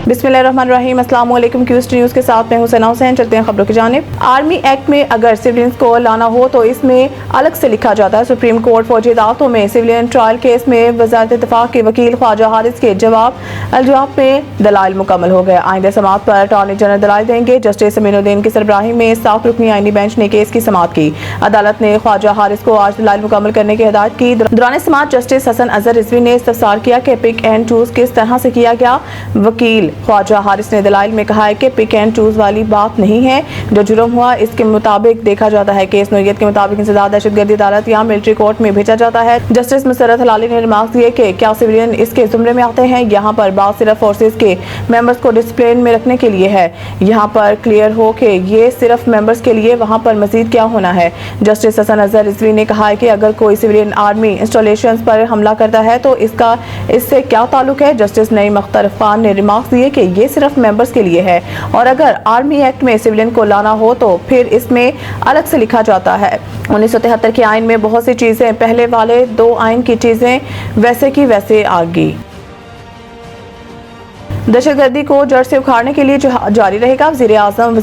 बिस्मिल्लाहिर्रहमानिर्रहीम, अस्सलाम वालेकुम। क्यूस्ट न्यूज़ के साथ मैं हुसैना हुसैन। चलते हैं खबरों की जानिब। आर्मी एक्ट में अगर सिविलियंस को लाना हो तो इसमें अलग से लिखा जाता है। सुप्रीम कोर्ट फौजी अदालतों में सिविलियन ट्रायल केस में वज़ारत इत्तफ़ाक़ के वकील ख्वाजा हारिस के जवाब में दलाइल मुकम्मल हो गए। आइंदा समाअत पर अटॉर्नी जनरल दलाइल देंगे। जस्टिस अमीनुद्दीन की सरबराही में 7 रुकनी आईनी बेंच ने केस की समाअत की। अदालत ने ख्वाजा हारिस को आज दलाइल मुकम्मल करने की हिदायत की। दौरान समाअत जस्टिस हसन अजहर रिजवी ने इस्तफसार किया कि पिक एंड चूज किस तरह से किया गया। वकील ख्वाजा हारिस ने दलाइल में कहा है कि पिक एंड चूज वाली बात नहीं है। जो जुर्म हुआ इसके मुताबिक देखा जाता है। केस नोयत के मुताबिक इंसदाद दहशतगर्दी अदालत या मिलिट्री कोर्ट में भेजा जाता है। जस्टिस मुसर्रत हलाली ने रिमार्क दिए कि क्या सिविलियन इसके जुमरे में आते हैं। यहाँ पर बात सिर्फ फोर्सेज के मेंबर्स को डिसिप्लिन में रखने के लिए है। यहाँ पर क्लियर हो कि ये सिर्फ मेंबर्स के लिए, वहाँ पर मजीद क्या होना है। जस्टिस हसन अजहर रिजवी ने कहा है कि अगर कोई सिविलियन आर्मी इंस्टॉलेशन पर हमला करता है तो इससे क्या ताल्लुक है। जस्टिस नईम अख्तर खान ने रिमार्क दिए कि ये सिर्फ मेंबर्स के लिए है और अगर आर्मी एक्ट में सिविलियन को लाना हो तो फिर इसमें अलग से लिखा जाता है। 1973 के आइन में बहुत सी चीजें पहले वाले 2 आइन की चीजें वैसे की वैसे आ गई। दहशतगर्दी को जड़ से उखाड़ने के लिए जारी रहेगा। वज़ीर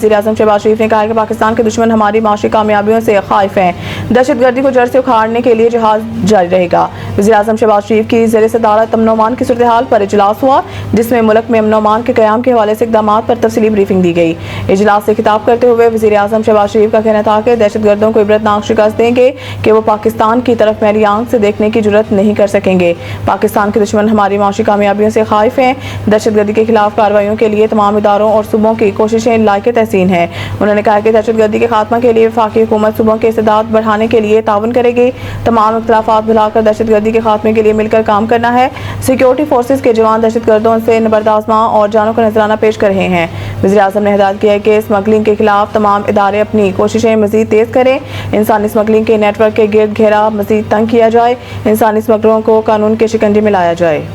आज़म शहबाज शरीफ ने कहा है कि पाकिस्तान के दुश्मन हमारी माशी कामयाबियों से खाइफ हैं। दहशतगर्दी को जड़ से उखाड़ने के लिए जिहाद जारी रहेगा। वज़ीर आज़म शहबाज शरीफ की ज़ेर सदारत अमन अमान की सूरत हाल पर इजलास हुआ, जिसमें मुल्क में अमन अमान के क़याम के हवाले से इक़दाम पर तफसीली ब्रीफिंग दी गई। इजलास से खिताब करते हुए वज़ीर आज़म शहबाज शरीफ का कहना था कि दहशतगर्दों को इबरतनाक शिकस्त देंगे कि वो पाकिस्तान की तरफ मैली आंख से देखने की जुर्रत नहीं कर सकेंगे। पाकिस्तान के दुश्मन हमारी माशी कामयाबियों से खाइफ हैं। दहशतगर्दी के खिलाफ कार्रवाइयों के लिए तमाम इदारों और सूबों की कोशिशें लायक तहसीन है। उन्होंने कहा कि दहशतगर्दी के खात्मा के लिए वफाकी हुकूमत सूबों के इस्तेदाद बढ़ाने के लिए ताउन करेगी। तमाम इख्तिलाफात भुलाकर दहशतगर्दी के खात्मे के लिए मिलकर काम करना है। सिक्योरिटी फोर्सेज के जवान दहशतगर्दों से नबरदाज़मा और जानों का नजराना पेश कर रहे हैं। वज़ीर आज़म ने हिदायत की है कि स्मगलिंग के खिलाफ तमाम इदारे अपनी कोशिशें मजीद तेज करें। इंसानी स्मगलिंग के नेटवर्क के गिर्द घेरा मजीद तंग किया जाए। इंसानी स्मगलरों को कानून के शिकंजे में लाया जाए।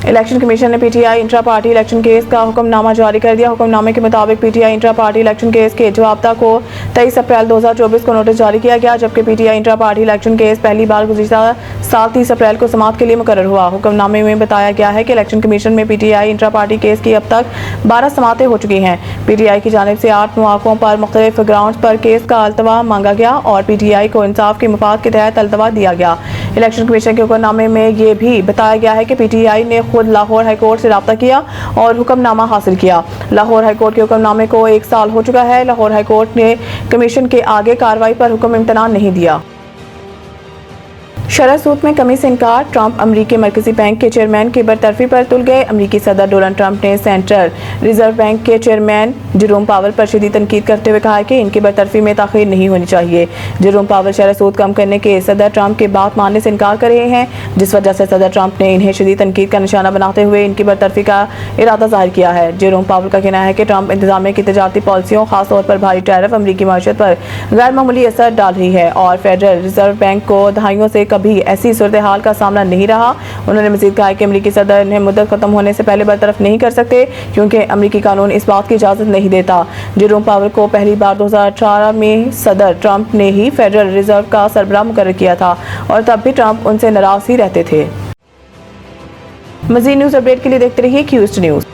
इलेक्शन कमीशन ने PTI intra party election case का हुक्मनामा जारी कर दिया। हुक्मनामे के मुताबिक PTI intra party election case के जवाबता को 23 अप्रैल 2024 को नोटिस जारी किया गया, जबकि PTI intra party election case पहली बार गुज़िश्ता साल 30 अप्रैल को समाअत के लिए मुकर्रर हुआ। हुक्मनामे में बताया गया है कि इलेक्शन कमीशन में पीटीआई इंट्रा पार्टी केस की अब तक 12 समाअतें हो चुकी हैं। पीटीआई की जानिब से 8 मौक़ों पर मुख्तलिफ ग्राउंड्स पर केस का अल्तवा मांगा गया और पीटीआई को इंसाफ के मफाद के तहत अल्तवा दिया गया। इलेक्शन कमीशन के हुक्मनामे में यह भी बताया गया है कि पीटीआई ने खुद लाहौर हाईकोर्ट से राब्ता किया और हुक्मनामा हासिल किया। लाहौर हाईकोर्ट के हुक्मनामे को 1 साल हो चुका है। लाहौर हाईकोर्ट ने कमीशन के आगे कार्रवाई पर हुक्म इम्तनान नहीं दिया। शरह सूद में कमी से इनकार। ट्रंप अमरीकी मरकजी बैंक के चेयरमैन की बरतरफी पर तुल गए। अमरीकी सदर डोनाल्ड ट्रंप ने सेंट्रल रिजर्व बैंक के चेयरमैन जेरोम पावल पर शदीद तनकीद करते हुए कहा कि इनकी बरतरफी में ताख़ीर नहीं होनी चाहिए। जेरोम पावल शरह सूद कम करने के सदर ट्रंप की बात मानने से इनकार कर रहे हैं, जिस वजह से सदर ट्रंप ने इन्हें शदीद तनकीद का निशाना बनाते हुए इनकी बरतरफी का इरादा जाहिर किया है। जेरोम पावल का कहना है कि ट्रंप इंतजामिया की तजारती पॉलिसियों, खासतौर पर भारी टैरिफ अमरीकी माशत पर गैर मामूली असर डाल रही है और फेडरल रिजर्व बैंक को दहाइयों से कभी ऐसी सूरत हाल का सामना नहीं रहा। उन्होंने मजीद कहा कि अमरीकी सदर इन्हें मुद्दत खत्म होने से पहले बरतरफ नहीं कर सकते, क्योंकि अमरीकी कानून इस बात की इजाज़त नहीं देता। जेरोम पावल को पहली बार 2018 में सदर ट्रंप ने ही फेडरल रिजर्व का सरबराह मुकर्रर किया था और तब भी ट्रंप उनसे नाराज ही रहते थे। मज़ीद न्यूज़ अपडेट के लिए देखते रहिए क्यूस्ट न्यूज़।